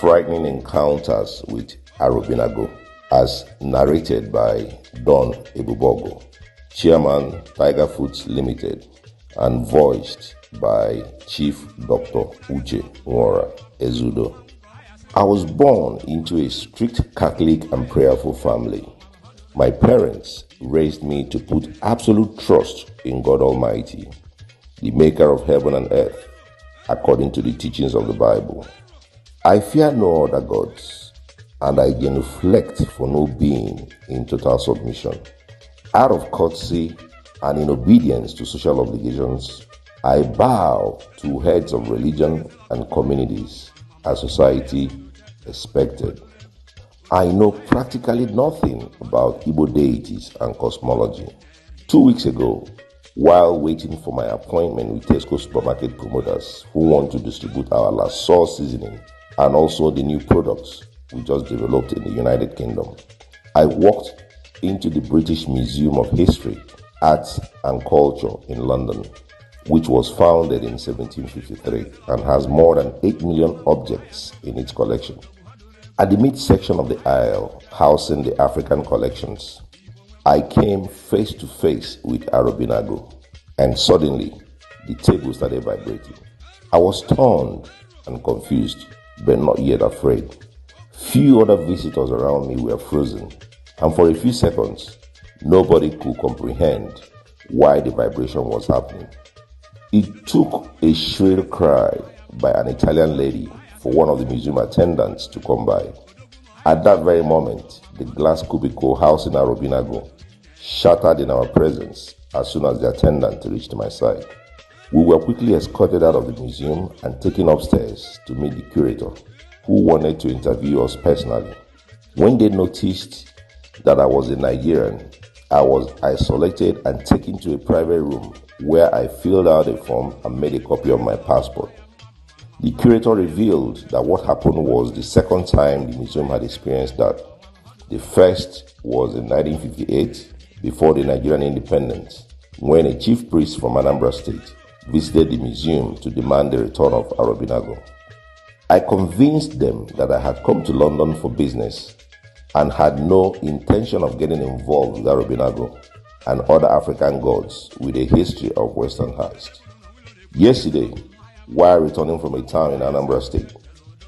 frightening encounters with Arọbinagụ, as narrated by Don Ebubeogu, Chairman, Tiger Foods Limited, and voiced by Chief Dr. Uche Nworah, Ezeudo. I was born into a strict Catholic and prayerful family. My parents raised me to put absolute trust in God Almighty, the maker of heaven and earth, according to the teachings of the Bible. I fear no other gods, and I genuflect for no being in total submission. Out of courtesy and in obedience to social obligations, I bow to heads of religion and communities as society expected. I know practically nothing about Igbo deities and cosmology. 2 weeks ago, while waiting for my appointment with Tesco supermarket promoters who want to distribute our last sauce seasoning and also the new products we just developed in the United Kingdom, I walked into the British Museum of History, Arts and Culture in London, which was founded in 1753 and has more than 8 million objects in its collection. At the midsection of the aisle, housing the African collections, I came face to face with Arọbinagụ, and suddenly the table started vibrating. I was stunned and confused, but not yet afraid. Few other visitors around me were frozen, and for a few seconds, nobody could comprehend why the vibration was happening. It took a shrill cry by an Italian lady for one of the museum attendants to come by. At that very moment, the glass cubicle housing Arọbinagụ shattered in our presence as soon as the attendant reached my side. We were quickly escorted out of the museum and taken upstairs to meet the curator, who wanted to interview us personally. When they noticed that I was a Nigerian, I was isolated and taken to a private room where I filled out a form and made a copy of my passport. The curator revealed that what happened was the second time the museum had experienced that. The first was in 1958, before the Nigerian independence, when a chief priest from Anambra State visited the museum to demand the return of Arọbinagụ. I convinced them that I had come to London for business and had no intention of getting involved with Arọbinagụ and other African gods with a history of Western heist. Yesterday, while returning from a town in Anambra State,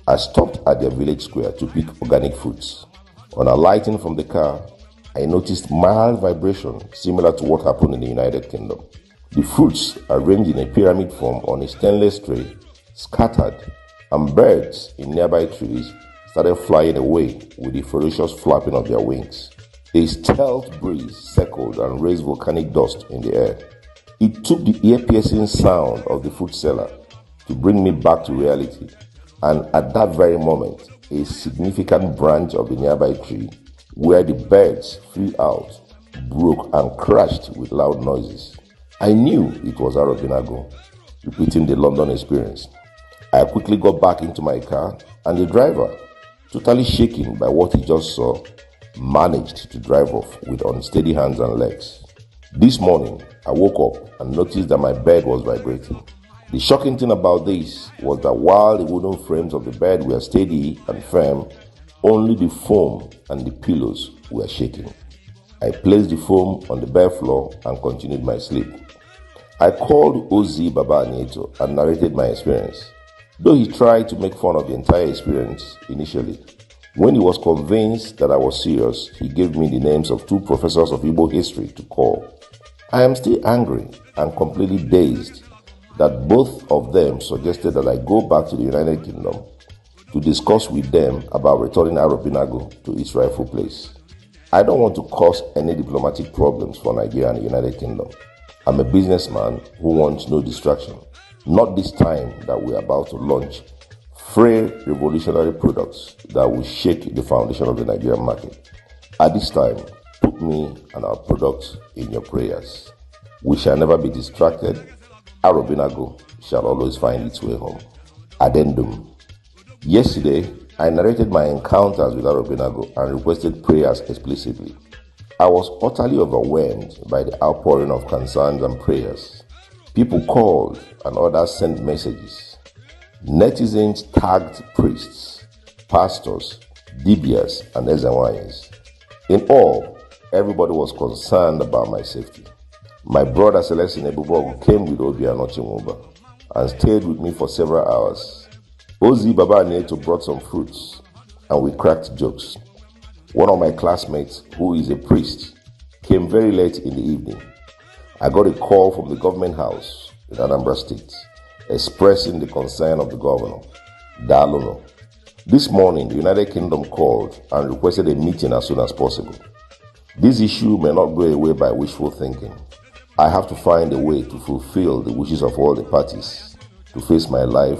I stopped at their village square to pick organic fruits. On alighting from the car, I noticed mild vibration similar to what happened in the United Kingdom. The fruits, arranged in a pyramid form on a stainless tray, scattered, and birds in nearby trees started flying away with the ferocious flapping of their wings. A stealth breeze circled and raised volcanic dust in the air. It took the ear-piercing sound of the fruit seller to bring me back to reality, and at that very moment, a significant branch of the nearby tree, where the birds flew out, broke and crashed with loud noises. I knew it was Arọbinagụ, repeating the London experience. I quickly got back into my car, and the driver, totally shaken by what he just saw, managed to drive off with unsteady hands and legs. This morning, I woke up and noticed that my bed was vibrating. The shocking thing about this was that while the wooden frames of the bed were steady and firm, only the foam and the pillows were shaking. I placed the foam on the bare floor and continued my sleep. I called Ozi Baba Nieto and narrated my experience, though he tried to make fun of the entire experience initially. When he was convinced that I was serious, he gave me the names of 2 professors of Igbo history to call. I am still angry and completely dazed that both of them suggested that I go back to the United Kingdom to discuss with them about returning Arọbinagụ to its rightful place. I don't want to cause any diplomatic problems for Nigeria and the United Kingdom. I'm a businessman who wants no distraction. Not this time that we're about to launch frail revolutionary products that will shake the foundation of the Nigerian market. At this time, put me and our products in your prayers. We shall never be distracted. Arọbinagụ shall always find its way home. Addendum. Yesterday, I narrated my encounters with Arọbinagụ and requested prayers explicitly. I was utterly overwhelmed by the outpouring of concerns and prayers. People called and others sent messages. Netizens tagged priests, pastors, dibias, and Ezeudos. In all, everybody was concerned about my safety. My brother Ezeudo Enugwu-Ukwu came with Uche and stayed with me for several hours. Ozi Baba Neto brought some fruits, and we cracked jokes. One of my classmates, who is a priest, came very late in the evening. I got a call from the government house in Anambra State, expressing the concern of the governor, Dalono. This morning, the United Kingdom called and requested a meeting as soon as possible. This issue may not go away by wishful thinking. I have to find a way to fulfill the wishes of all the parties to face my life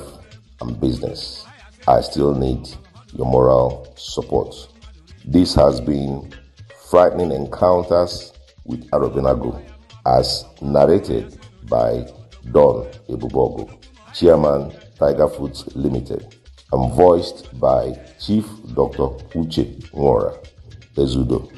and business. I still need your moral support. This has been Frightening Encounters with Arọbinagụ, as narrated by Don Ebubeogu, Chairman, Tiger Foods Limited, and voiced by Chief Dr. Uche Nworah, Ezeudo.